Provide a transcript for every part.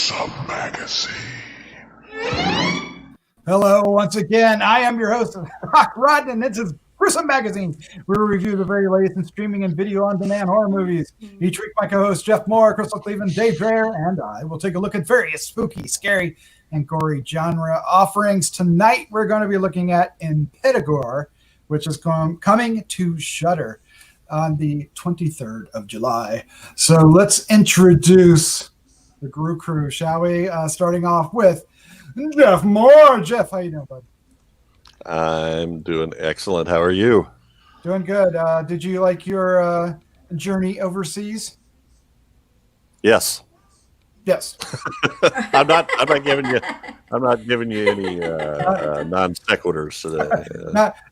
Gruesome Magazine. Hello, once again. I am your host, Rock Rod, and this is Gruesome Magazine, where we review the very latest in streaming and video on demand horror movies. Each week, my co hosts Jeff Moore, Crystal Cleveland, Dave Dreyer, and I will take a look at various spooky, scary, and gory genre offerings. Tonight, we're going to be looking at Impetigore, which is coming to Shudder on the 23rd of July. So let's introduce the Grue-Crew, shall we? Starting off with Jeff Moore. Jeff, how you doing, bud? I'm doing excellent. How are you? Doing good. Did you like your journey overseas? Yes. Yes. I'm not giving you any non sequiturs today.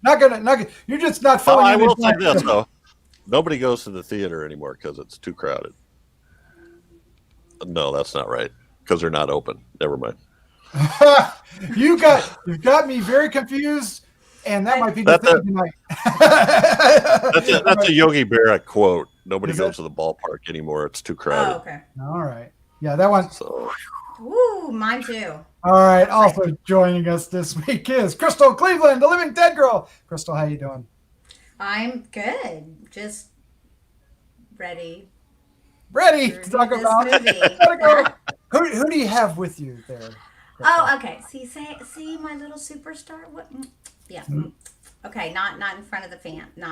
Not gonna. You're just not filling. I will say this though: nobody goes to the theater anymore because it's too crowded. No, that's not right because they're not open. Never mind. You've got me very confused, and that might be the thing tonight. That's a Yogi Berra quote. Nobody goes to the ballpark anymore. It's too crowded. Oh, okay. All right. Yeah, that one. So. Ooh, mine too. All right. Also joining us this week is Crystal Cleveland, the Living Dead Girl. Crystal, how you doing? I'm good. Just ready. Ready to talk about Impetigore. Who do you have with you there? Crystal? Oh, okay. See my little superstar. What? Yeah. Okay, not in front of the fan. No.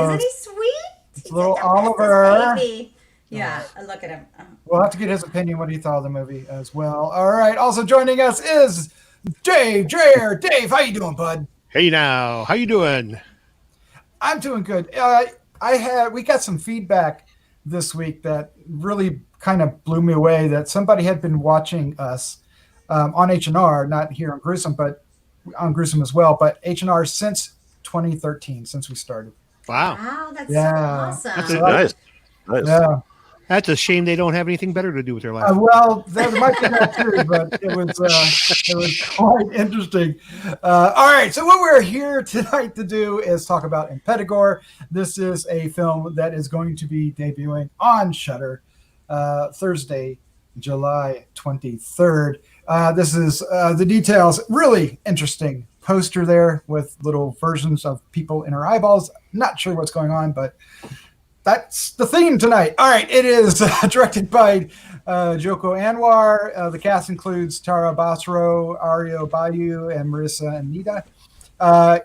Isn't he sweet? He's little like Oliver. Baby. Yeah, look at him. We'll have to get his opinion what he thought of the movie as well. All right. Also joining us is Dave Dreyer. Dave, how you doing, bud? Hey now, how you doing? I'm doing good. We got some feedback this week that really kind of blew me away. That somebody had been watching us on H&R, not here on Gruesome, but on Gruesome as well. But H&R since 2013, since we started. Wow, that's so awesome. That's nice. Yeah. That's a shame they don't have anything better to do with their life. Well, there might be that too, but it was quite interesting. All right, so what we're here tonight to do is talk about Impetigore. This is a film that is going to be debuting on Shudder Thursday, July 23rd. This is the details. Really interesting poster there with little versions of people in our eyeballs. Not sure what's going on, but that's the theme tonight. All right, it is directed by Joko Anwar. The cast includes Tara Basro, Ario, Bayu, and Marissa and Anita.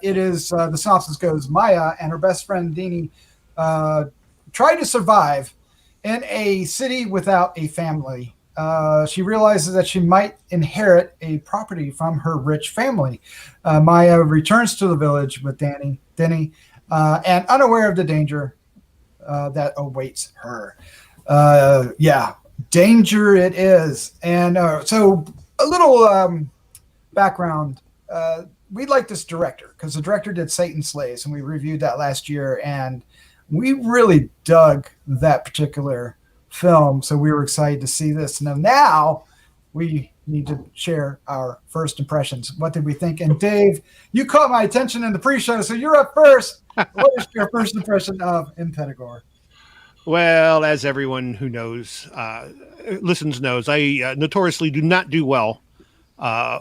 It is the synopsis goes: Maya and her best friend Dini try to survive in a city without a family. She realizes that she might inherit a property from her rich family. Maya returns to the village with Dini, and unaware of the danger that awaits her. Danger it is. And so a little background. We like this director because the director did Satan Slays, and we reviewed that last year, and we really dug that particular film. So we were excited to see this. Now we need to share our first impressions. What did we think? And Dave, you caught my attention in the pre-show, so you're up first. What is your first impression of Impetigore? Well, as everyone who knows, listens knows, I notoriously do not do well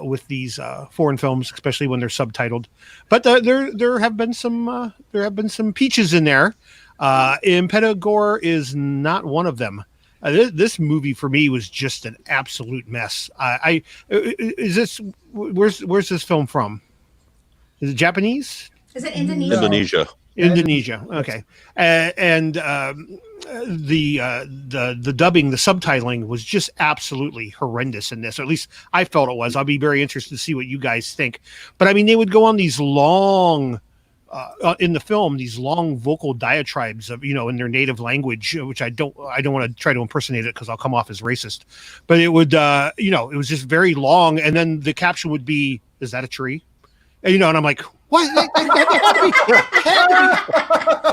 with these foreign films, especially when they're subtitled. But there have been some peaches in there. Impetigore is not one of them. This movie for me was just an absolute mess. Where's this film from? Is it Japanese? Is it Indonesia? Indonesia. Okay. And the dubbing, the subtitling was just absolutely horrendous in this. Or at least I felt it was. I'll be very interested to see what you guys think. But I mean, they would go on these long, in the film, these long vocal diatribes of, in their native language, which I don't want to try to impersonate it because I'll come off as racist. But it would, it was just very long. And then the caption would be, "Is that a tree?" And, and I'm like, what? They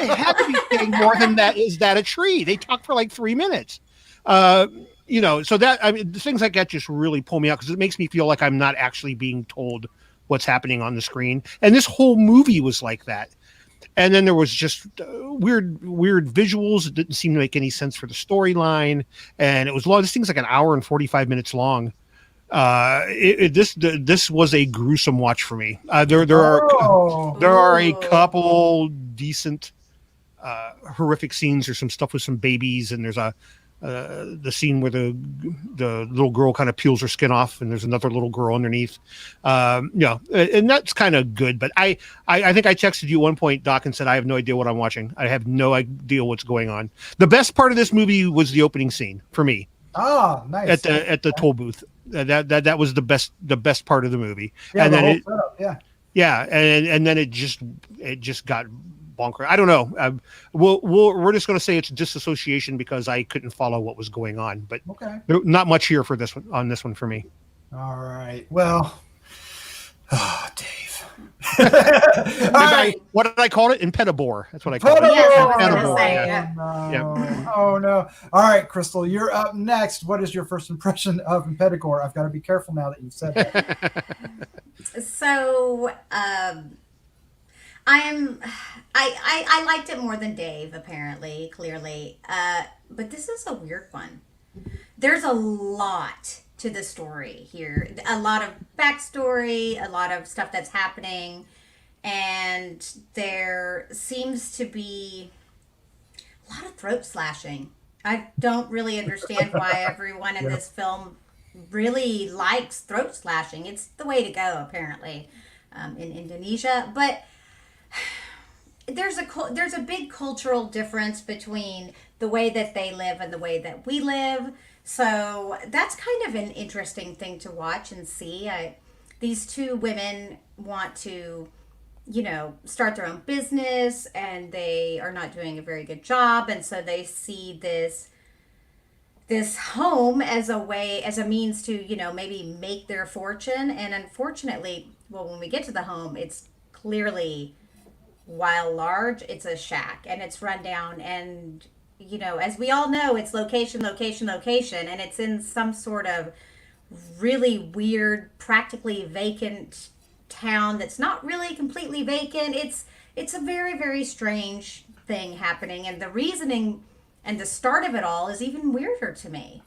had to be saying more than that. Is that a tree? They talked for like 3 minutes. So that, I mean, things like that just really pull me out because it makes me feel like I'm not actually being told what's happening on the screen. And this whole movie was like that. And then there was just weird visuals. It didn't seem to make any sense for the storyline, and it was long. This thing's like an hour and 45 minutes long. This was a gruesome watch for me. There are a couple decent horrific scenes. There's some stuff with some babies, and there's the scene where the little girl kind of peels her skin off, and there's another little girl underneath. And that's kind of good. But I think I texted you at one point, Doc, and said I have no idea what I'm watching. I have no idea what's going on. The best part of this movie was the opening scene for me. Oh, nice. At the toll booth. That was the best part of the movie. Yeah, and the then whole it, setup, yeah, and then it just got bonker. I don't know. We're just going to say it's disassociation because I couldn't follow what was going on. But okay, not much here for this one for me. All right. Well, Dave. What did I call it? Impetigore. That's what I call it. Yes, I was gonna Impetigore, say, yeah. No. Oh no! All right, Crystal, you're up next. What is your first impression of Impetigore? I've got to be careful now that you've said that. So, I liked it more than Dave, apparently, clearly. But this is a weird one. There's a lot to the story here. A lot of backstory, a lot of stuff that's happening, and there seems to be a lot of throat slashing. I don't really understand why everyone in this film really likes throat slashing. It's the way to go, apparently, in Indonesia. But there's a big cultural difference between the way that they live and the way that we live. So that's kind of an interesting thing to watch and see. These two women want to, start their own business, and they are not doing a very good job. And so they see this home as a means to, maybe make their fortune. And unfortunately, when we get to the home, it's clearly, while large, it's a shack and it's run down, and as we all know, it's location, and it's in some sort of really weird, practically vacant town that's not really completely vacant. It's a very, very strange thing happening, and the reasoning and the start of it all is even weirder to me,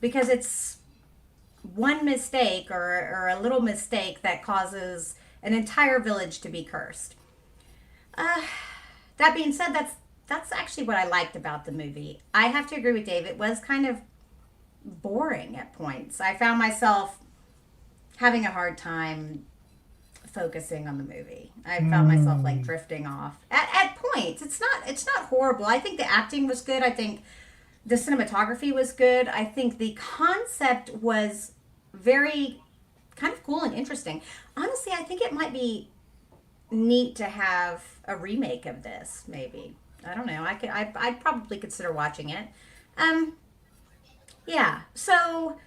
because it's one mistake or a little mistake that causes an entire village to be cursed. That being said, that's actually what I liked about the movie. I have to agree with Dave. It was kind of boring at points. I found myself having a hard time focusing on the movie. I found myself drifting off at points. It's not horrible. I think the acting was good. I think the cinematography was good. I think the concept was very kind of cool and interesting. Honestly, I think it might be neat to have a remake of this, maybe. I don't know. I'd probably consider watching it. Yeah. So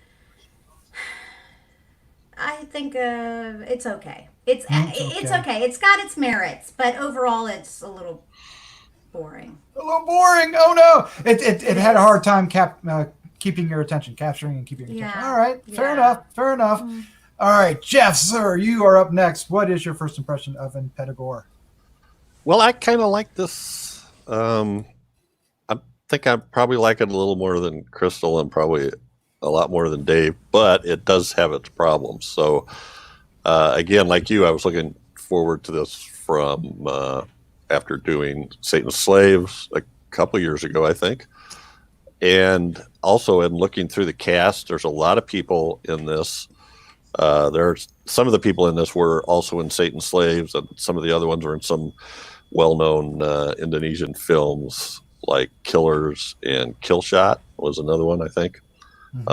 I think it's okay. It's okay. It's got its merits, but overall, it's a little boring. A little boring. Oh no! It had a hard time keeping your attention, capturing and keeping your attention. All right. Fair enough. All right, Jeff, sir, you are up next. What is your first impression of Impetigore? Well, I kind of like this. I think I probably like it a little more than Crystal, and probably a lot more than Dave, but it does have its problems. So, again, like you, I was looking forward to this from after doing Satan's Slaves a couple years ago, I think. And also in looking through the cast, there's a lot of people in this. There's some of the people in this were also in Satan's Slaves, and some of the other ones are in some well-known Indonesian films like Killers and Kill Shot was another one, I think. With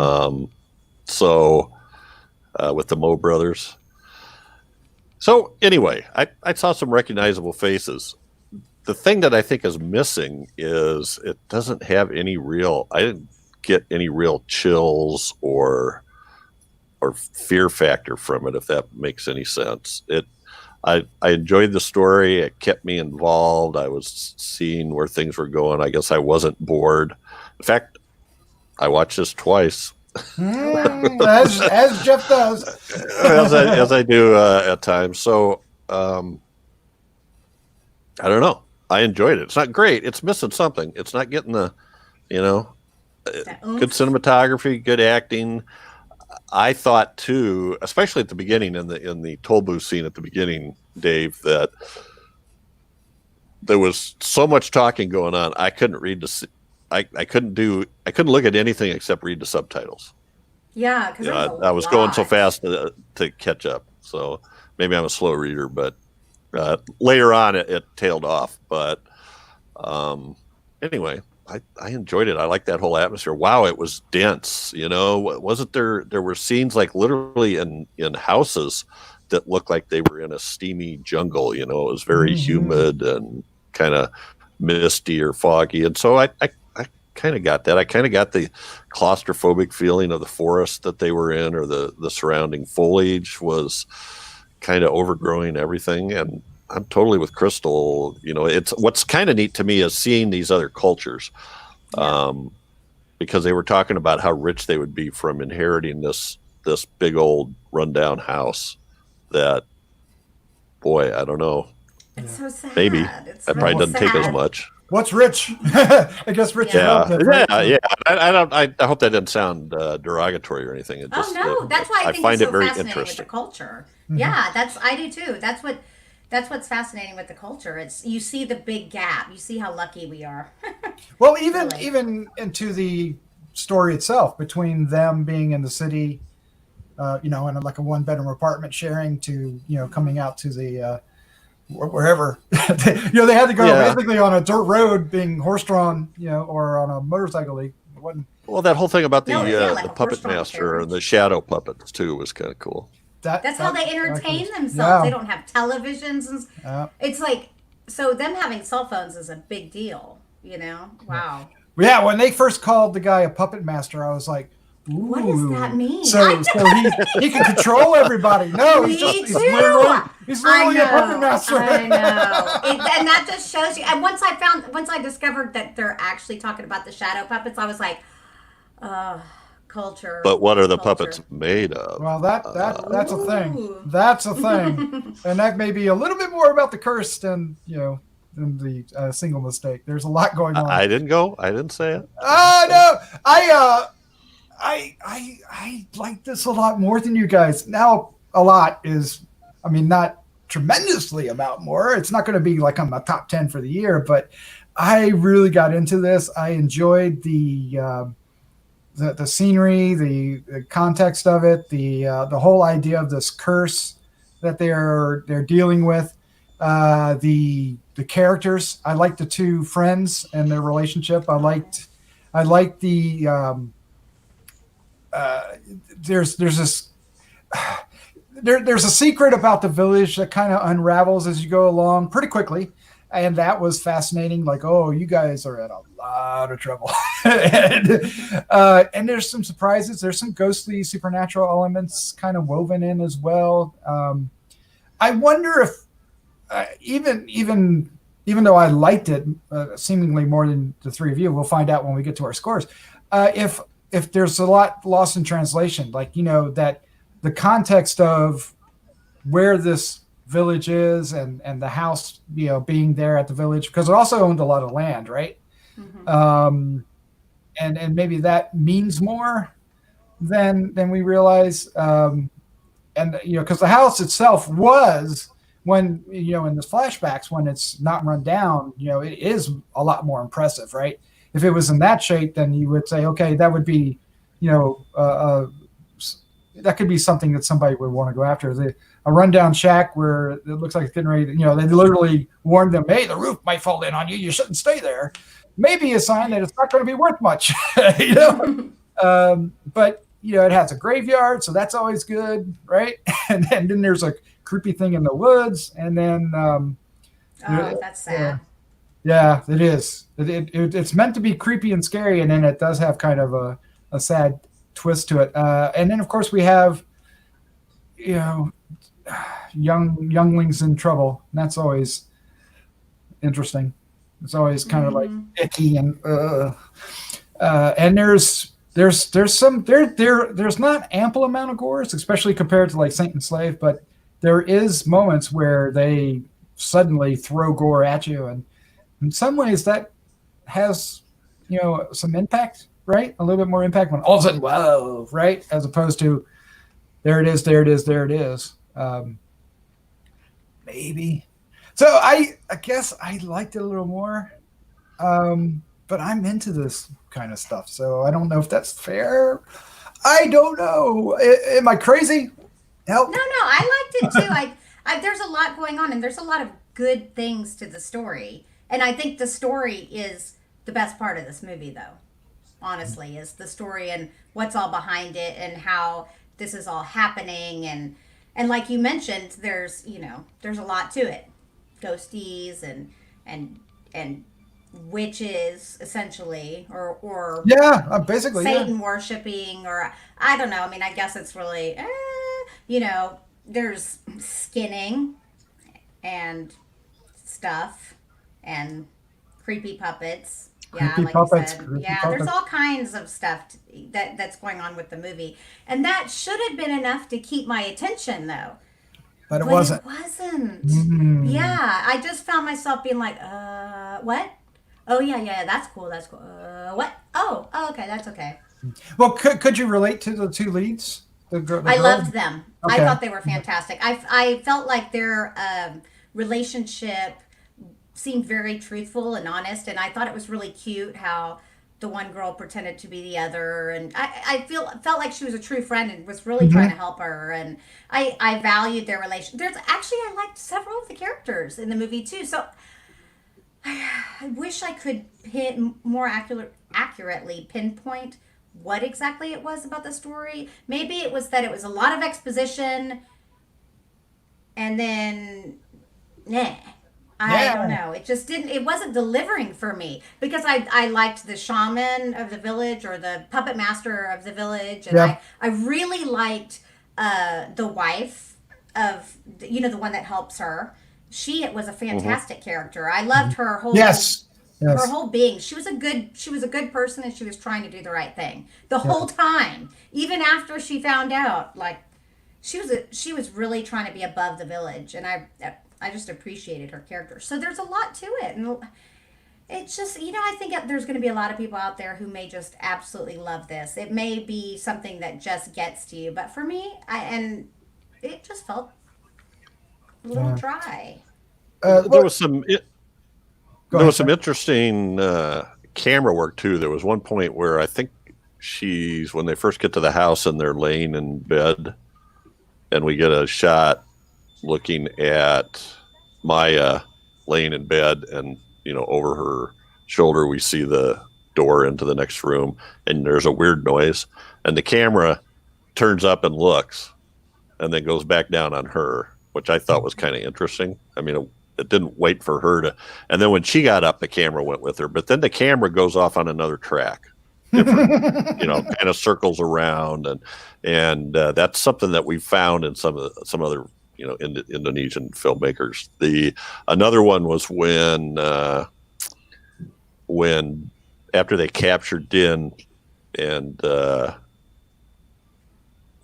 the Mo brothers. So anyway, I saw some recognizable faces. The thing that I think is missing is it doesn't have I didn't get any real chills or fear factor from it, if that makes any sense. I enjoyed the story. It kept me involved. I was seeing where things were going. I guess I wasn't bored. In fact, I watched this twice. As Jeff does. as I do at times. So I don't know. I enjoyed it. It's not great. It's missing something. It's not getting the, you know, good cinematography, good acting. I thought too, especially at the beginning in the toll booth scene at the beginning, Dave, that there was so much talking going on. I couldn't read I couldn't look at anything except read the subtitles. Yeah, because I was going so fast to catch up. So maybe I'm a slow reader, but later on it tailed off. But anyway, I enjoyed it. I like that whole atmosphere. Wow, it was dense. Wasn't there? There were scenes like literally in houses that looked like they were in a steamy jungle. It was very humid and kind of misty or foggy. And so I kind of got that. I kind of got the claustrophobic feeling of the forest that they were in, or the surrounding foliage was kind of overgrowing everything. And I'm totally with Crystal. It's what's kind of neat to me is seeing these other cultures, because they were talking about how rich they would be from inheriting this big old rundown house. That, boy, I don't know. It's so sad. Maybe that probably doesn't take as much. What's rich? I guess rich. Yeah. I hope that didn't sound derogatory or anything. That's why I find it very interesting with the culture. Mm-hmm. Yeah, I do too. That's what's fascinating with the culture. It's you see the big gap. You see how lucky we are. Well, even into the story itself, between them being in the city, in like a 1-bedroom apartment sharing, to coming out to the wherever they had to go basically on a dirt road, being horse-drawn, or on a motorcycle. It wasn't. Well, that whole thing about the puppet master and the shadow puppets too was kind of cool. That's how they entertain themselves. Yeah. They don't have televisions. It's like, so them having cell phones is a big deal. Wow. Yeah, when they first called the guy a puppet master, I was like, ooh. What does that mean? So he can control everybody. No, he's literally a puppet master. I know. And that just shows you. And once I discovered that they're actually talking about the shadow puppets, I was like, culture. But what are the puppets made of? Well, that's a thing. That's a thing. And that may be a little bit more about the curse than the single mistake. There's a lot going on. I didn't say it. No. I like this a lot more than you guys. Now, a lot is, not tremendously amount more. It's not going to be like on my top 10 for the year, but I really got into this. I enjoyed the scenery, the context of it, the whole idea of this curse that they're dealing with, the characters. I liked the two friends and their relationship. I liked the there's a secret about the village that kind of unravels as you go along pretty quickly. And that was fascinating. Like, oh, you guys are in a lot of trouble. and there's some surprises. There's some ghostly supernatural elements kind of woven in as well. I wonder if even though I liked it seemingly more than the three of you, we'll find out when we get to our scores, if there's a lot lost in translation, like, that the context of where this village is and the house, being there at the village, because it also owned a lot of land, right? Mm-hmm. And maybe that means more than we realize. And because the house itself was, when in the flashbacks, when it's not run down, it is a lot more impressive, right? If it was in that shape, then you would say, okay, that would be, that could be something that somebody would want to go after. A rundown shack where it looks like it's getting ready to, they literally warned them, hey, the roof might fall in on you. You shouldn't stay there. Maybe a sign that it's not going to be worth much, But, it has a graveyard, so that's always good, right? And then there's a creepy thing in the woods. And then... that's sad. Yeah, it is. It's meant to be creepy and scary, and then it does have kind of a sad twist to it. And then, of course, we have, younglings in trouble. And that's always interesting. It's always kind of like icky and there's not ample amount of gore, especially compared to like Saint and Slave, but there is moments where they suddenly throw gore at you, and in some ways that has some impact, right? A little bit more impact when all of a sudden, whoa, right? As opposed to there it is, there it is, there it is. Maybe. So I guess I liked it a little more, but I'm into this kind of stuff, so I don't know if that's fair. I don't know. Am I crazy? Help. No, I liked it too. There's a lot going on, and there's a lot of good things to the story, and I think the story is the best part of this movie, though. Honestly, is the story and what's all behind it, and how this is all happening, and like you mentioned, there's a lot to it, ghosties and witches essentially, or yeah, basically Satan worshiping, or I don't know. I mean, I guess it's really there's skinning and stuff and creepy puppets. Yeah, creepy like puppets, you said. creepy Yeah, puppets. there's all kinds of stuff that's going on with the movie, and that should have been enough to keep my attention, though. But it But wasn't. it wasn't. Mm. Yeah, I just found myself being like, what? Oh yeah, that's cool. What? Oh, okay, that's okay. Well, could you relate to the two leads? The girl. I loved them. I Okay. thought they were fantastic. I felt like their relationship seemed very truthful and honest, and I thought it was really cute how the one girl pretended to be the other, and I felt like she was a true friend and was really trying to help her, and I valued their relation. I liked several of the characters in the movie too, so I wish I could more accurately pinpoint what exactly it was about the story. Maybe it was that it was a lot of exposition, and then I don't know. It just didn't. It wasn't delivering for me, because I liked the shaman of the village, or the puppet master of the village, and Yeah. I really liked the wife of the one that helps her. She was a fantastic character. I loved her whole Yes. her whole being. She was a good person, and she was trying to do the right thing the whole time, even after she found out. Like she was really trying to be above the village, and I just appreciated her character. So there's a lot to it, and it's just I think there's going to be a lot of people out there who may just absolutely love this. It may be something that just gets to you, but for me, it just felt a little dry. There was some Go there was ahead. some interesting camera work too. There was one point where I think when they first get to the house and they're laying in bed, and we get a shot looking at Maya laying in bed, and over her shoulder we see the door into the next room, and there's a weird noise, and the camera turns up and looks, and then goes back down on her, which I thought was kind of interesting. I mean, it didn't wait for her to, and then when she got up, the camera went with her, but then the camera goes off on another track, different, kind of circles around, and that's something that we found in some other Indonesian filmmakers. Another one was when after they captured Din, and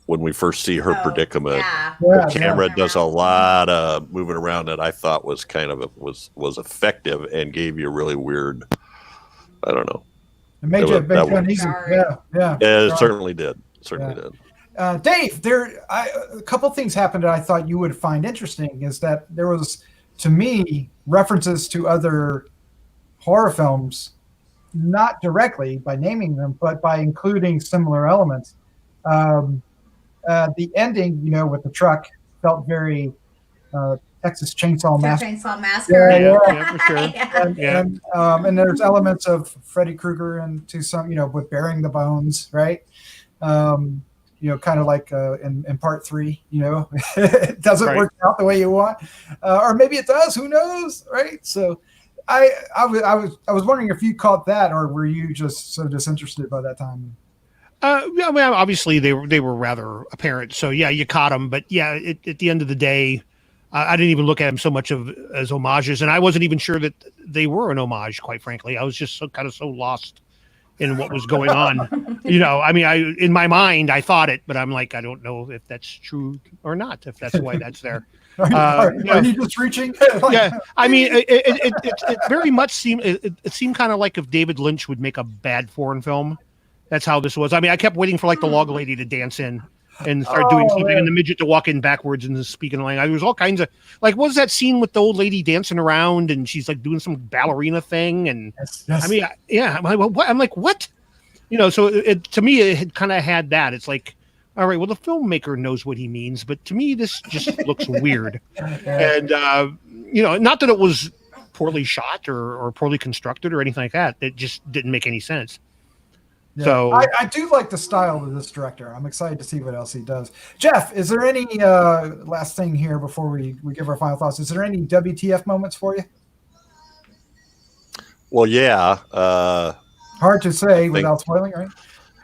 when we first see her predicament, Yeah. Yeah, the camera yeah. does a lot of moving around that I thought was kind of was effective, and gave you a really weird, I don't know. It made you uneasy. Sorry. Yeah. Yeah, it certainly did. Did. Dave, a couple things happened that I thought you would find interesting. Is that there was, to me, references to other horror films, not directly by naming them, but by including similar elements. The ending, with the truck, felt very Texas Chainsaw Massacre. Chainsaw Massacre. Yeah, for sure. Yeah. And there's elements of Freddy Krueger and to some, with burying the bones, right? Kind of like in part 3, it doesn't work out the way you want, or maybe it does. Who knows, right? So, I was wondering if you caught that, or were you just so disinterested by that time? I mean, obviously they were rather apparent. So yeah, you caught them. But yeah, at the end of the day, I didn't even look at them so much as homages, and I wasn't even sure that they were an homage. Quite frankly, I was just so lost in what was going on. I mean, in my mind, I thought it, but I'm like, I don't know if that's true or not. If that's why that's there. Are you just reaching? Yeah, I mean, it very much seemed it seemed kind of like if David Lynch would make a bad foreign film. That's how this was. I mean, I kept waiting for like the log lady to dance in and start doing something, and the midget to walk in backwards and speaking language. There was all kinds of like, what was that scene with the old lady dancing around and she's like doing some ballerina thing? And yes. I mean, yeah, I'm like, what? You know, so to me, it kind of had that. It's like, all right, well, the filmmaker knows what he means, but to me, this just looks weird. And, you know, not that it was poorly shot or poorly constructed or anything like that. It just didn't make any sense. Yeah. So I do like the style of this director. I'm excited to see what else he does. Jeff, is there any last thing here before we give our final thoughts? Is there any WTF moments for you? Well, yeah. Hard to say without spoiling, right?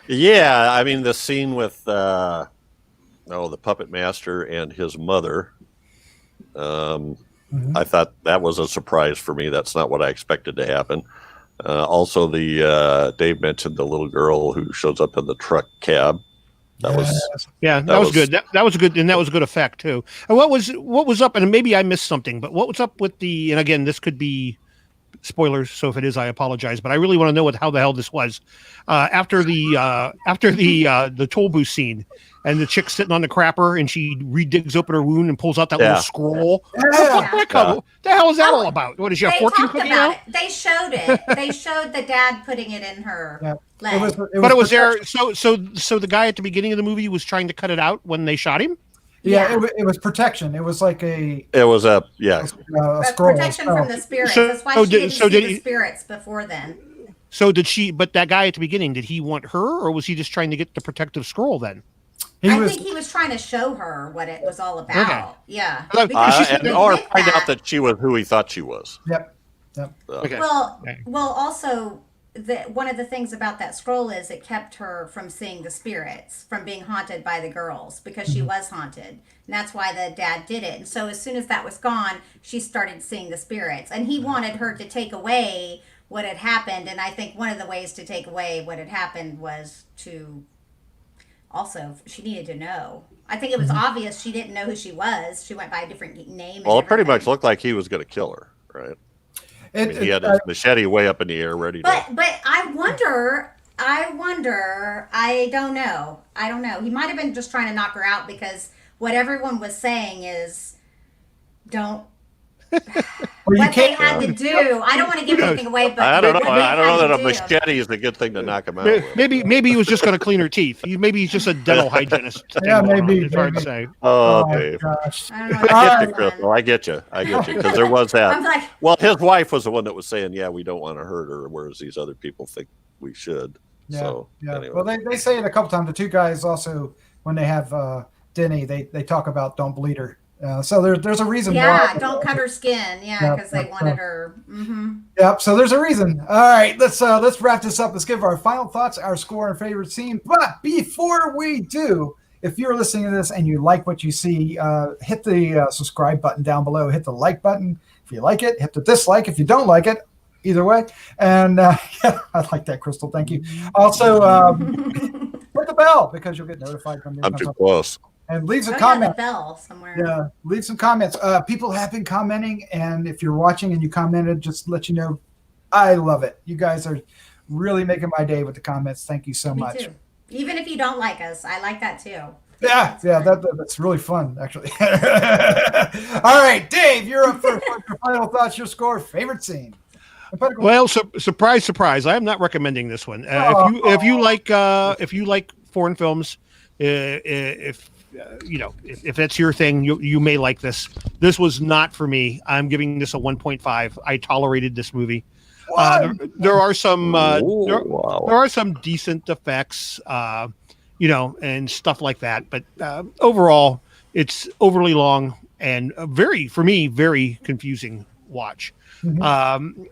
Yeah, I mean the scene with the puppet master and his mother. I thought that was a surprise for me. That's not what I expected to happen. Also, Dave mentioned the little girl who shows up in the truck cab. That was good. That was good, and that was a good effect too. And what was up? And maybe I missed something, but what was up with the? And again, this could be spoilers, so if it is, I apologize. But I really want to know how the hell this was after the toll booth scene, and the chick sitting on the crapper, and she redigs open her wound and pulls out that little scroll. What the hell is that all about? What is she, a fortune cookie now? They showed it. They showed the dad putting it in her leg. It was there. So the guy at the beginning of the movie was trying to cut it out when they shot him. Yeah, it was protection. It was like a scroll. Protection from the spirits. That's why she didn't see the spirits before then. So did she? But that guy at the beginning, did he want her, or was he just trying to get the protective scroll then? I think he was trying to show her what it was all about. Okay. Yeah. Or find out that she was who he thought she was. Yep. Okay. Well, also, one of the things about that scroll is it kept her from seeing the spirits, from being haunted by the girls, because she was haunted. And that's why the dad did it. And so as soon as that was gone, she started seeing the spirits. And he wanted her to take away what had happened. And I think one of the ways to take away what had happened was to... Also, she needed to know. I think it was obvious she didn't know who she was. She went by a different name. Well, it pretty much looked like he was going to kill her, right? He had his machete way up in the air, ready to. But I wonder. I don't know. He might have been just trying to knock her out because what everyone was saying is, don't. What they had to do. I don't want to give anything away, but I don't know. I don't know that a machete is a good thing to knock him out with. Maybe he was just going to clean her teeth. Maybe he's just a dental hygienist. Yeah, maybe. It's hard to say. Oh, Dave. Gosh. I get you, Crystal. I get you. Because there was that. Well, his wife was the one that was saying, "Yeah, we don't want to hurt her," whereas these other people think we should. Yeah. So, anyway. Well, they say it a couple times. The two guys also, when they have Dini, they talk about don't bleed her. So there's a reason why. Yeah, don't cut her skin. Yeah, because they wanted her. Mm-hmm. Yep. So there's a reason. All right, let's wrap this up. Let's give our final thoughts, our score, and favorite scene. But before we do, if you're listening to this and you like what you see, hit the subscribe button down below. Hit the like button if you like it. Hit the dislike if you don't like it. Either way. And I like that, Crystal. Thank you. Also, hit the bell because you'll get notified from me. I'm too close. And leave some comments. The bell somewhere. Yeah, leave some comments. People have been commenting, and if you're watching and you commented, just to let you know, I love it. You guys are really making my day with the comments. Thank you so much. Too. Even if you don't like us, I like that too. Yeah, that's really fun, actually. All right, Dave, you're up for your final thoughts, your score, favorite scene. Well, surprise! I am not recommending this one. If you like foreign films, if that's your thing, you may like this. This was not for me. I'm giving this a 1.5. I tolerated this movie. There are some there are some decent effects, and stuff like that. But overall, it's overly long and very confusing watch. Mm-hmm.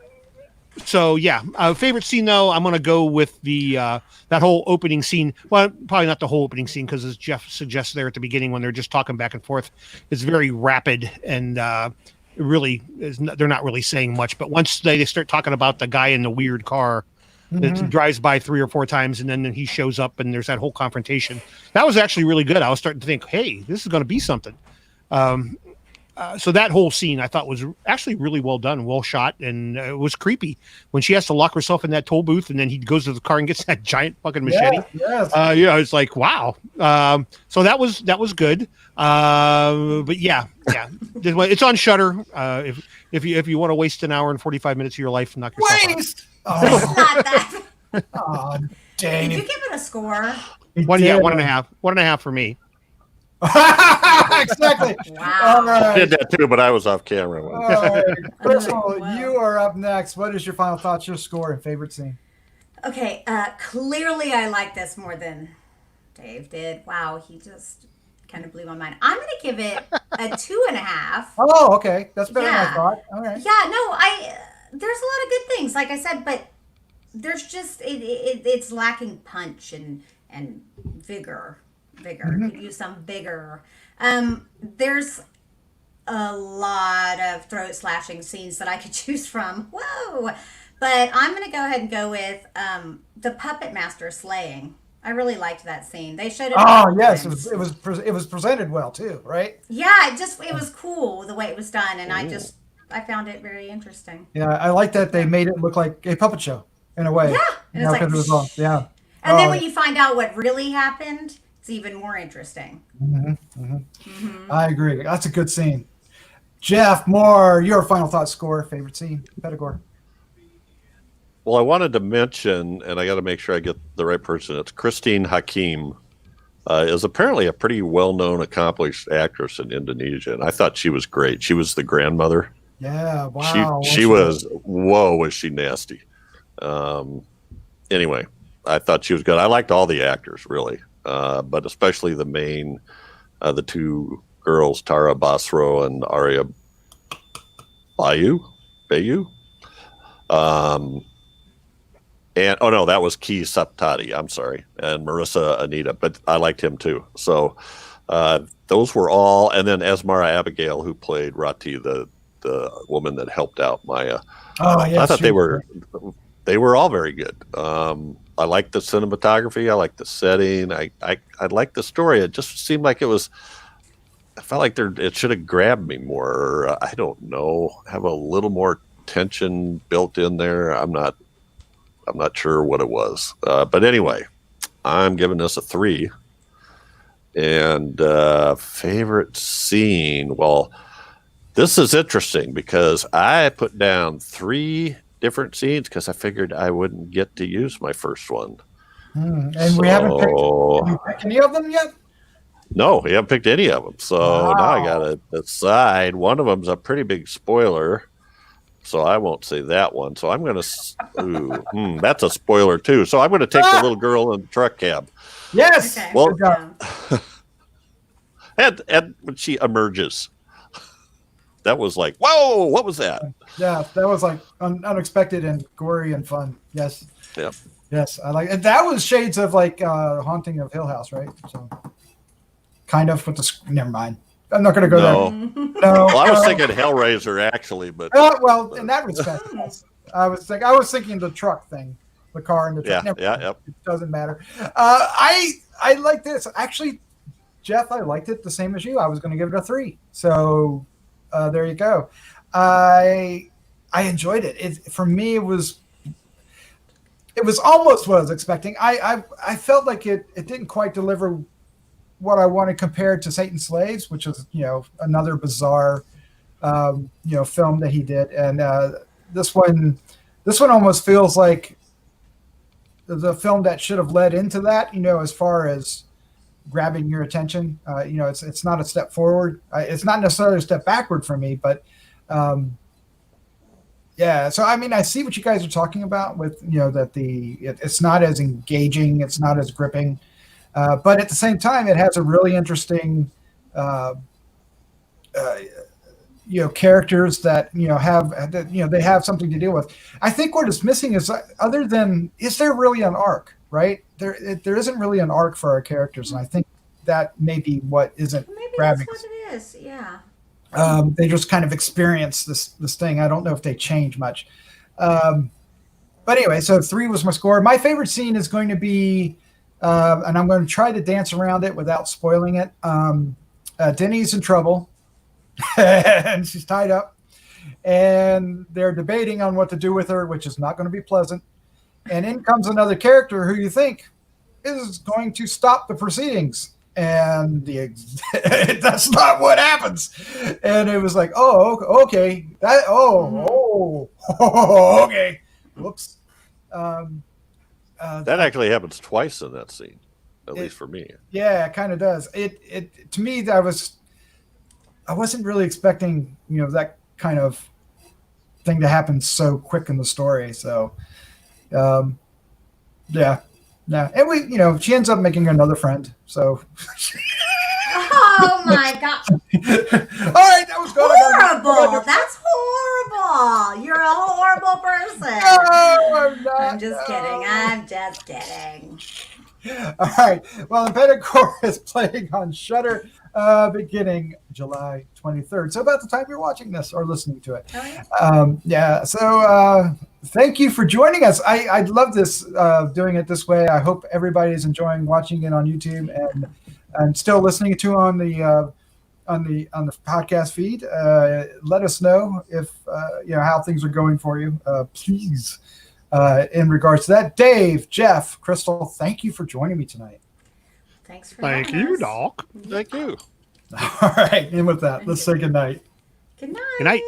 So yeah, favorite scene though, I'm gonna go with the that whole opening scene. Well, probably not the whole opening scene because as Jeff suggests there at the beginning when they're just talking back and forth, it's very rapid and they're not really saying much. But once they start talking about the guy in the weird car that drives by 3 or 4 times and then he shows up and there's that whole confrontation, that was actually really good. I was starting to think, hey, this is going to be something. So that whole scene I thought was actually really well done, well shot, and it was creepy when she has to lock herself in that toll booth, and then he goes to the car and gets that giant fucking machete. Yes. It's like wow. So that was good. But yeah, it's on Shudder. If you want to waste an hour and 45 minutes of your life, knock yourself out. Waste. It's not that. Oh, dang. Did you give it a score? One, yeah, 1.5. 1.5 for me. Exactly. Wow. All I right. did that too, but I was off camera. All right. Crystal, Wow. you are up next. What is your final thoughts, your score, and favorite scene? Okay, clearly I like this more than Dave did. Wow, he just kind of blew my mind. I'm going to give it a 2.5. Oh, okay. That's better than I Yeah. thought. All right. Yeah, no, there's a lot of good things, like I said, but there's just it's lacking punch and vigor. Could use some vigor. There's a lot of throat slashing scenes that I could choose from. Whoa! But I'm gonna go ahead and go with the puppet master slaying. I really liked that scene. They showed it. Oh, yes. times. It was presented well too, right? Yeah, it was cool the way it was done, and I found it very interesting. Yeah, I like that they made it look like a puppet show in a way. Yeah, and it's like, 'cause it was all, yeah. and then when you find out what really happened, it's even more interesting. I agree. That's a good scene. Jeff Moore, your final thoughts, score, favorite scene, Impetigore. Well, I wanted to mention, and I got to make sure I get the right person. It's Christine Hakim. Is apparently a pretty well-known, accomplished actress in Indonesia, and I thought she was great. She was the grandmother. Yeah, wow. She was. Whoa, was she nasty? Anyway, I thought she was good. I liked all the actors really, but especially the main, the two girls, Tara Basro and Ario Bayu. And oh no, that was Key Saptadi. I'm sorry, and Marissa Anita, but I liked him too. So those were all, and then Asmara Abigail, who played Rati, the woman that helped out Maya. Oh, yes. I thought they were all very good. I liked the cinematography. I liked the setting. I liked the story. It just seemed like it was. I felt like it should have grabbed me more. Or, I don't know. Have a little more tension built in there. I'm not sure what it was. But anyway, I'm giving this a 3. And favorite scene. Well, this is interesting because I put down 3 different scenes because I figured I wouldn't get to use my first one. And we haven't picked any of them yet? No, we haven't picked any of them. So now I got to decide. One of them's a pretty big spoiler, so I won't say that one. So I'm going to, that's a spoiler too. So I'm going to take the little girl in the truck cab. Yes. Okay. Well, Good job. and when she emerges, that was like, whoa, what was that? Yeah, that was like unexpected and gory and fun. Yes. Yep. Yes, I like it. That was shades of like Haunting of Hill House, right? So kind of with the never mind. I'm not going to go No. there. No. Well, I was thinking Hellraiser actually, but well, in that respect, yes. I was thinking the truck thing, the car and the truck. Yep. It doesn't matter. I like this actually, Jeff. I liked it the same as you. I was going to give it a 3. So there you go. I enjoyed it. For me, it was almost what I was expecting. I felt like it didn't quite deliver what I wanted compared to Satan's Slaves, which was another bizarre film that he did, and this one almost feels like the film that should have led into that. As far as grabbing your attention, it's not a step forward. It's not necessarily a step backward for me, but yeah. So I mean, I see what you guys are talking about with that it's not as engaging, it's not as gripping. But at the same time, it has a really interesting, characters that they have something to deal with. I think what is missing is is there really an arc, right? There isn't really an arc for our characters, and I think that may be what isn't Maybe grabbing. that's what it is. Yeah. They just kind of experience this thing. I don't know if they change much. But anyway, so 3 was my score. My favorite scene is going to be. And I'm going to try to dance around it without spoiling it. Dini's in trouble. and she's tied up. And they're debating on what to do with her, which is not going to be pleasant. And in comes another character who you think is going to stop the proceedings. And that's not what happens. And it was like, oh, okay. Okay. Whoops. That actually happens twice in that scene, at least for me. Yeah, it kind of does. It to me, I wasn't really expecting, that kind of thing to happen so quick in the story. So, yeah. And she ends up making another friend. So. Oh my god! All right, that was good. Horrible. That's horrible. You're a horrible person. No, I'm not. I'm just kidding. I'm just kidding. All right. Well, Impetigore is playing on Shudder beginning July 23rd. So about the time you're watching this or listening to it. Oh, yeah. So thank you for joining us. I love this, doing it this way. I hope everybody is enjoying watching it on YouTube and still listening to on the podcast feed. Let us know if how things are going for you. Please. In regards to that, Dave, Jeff, Crystal, thank you for joining me tonight. Thanks for Thank having you, us. Doc. Thank you. All right, and with that, let's say good night. Good night. Good night.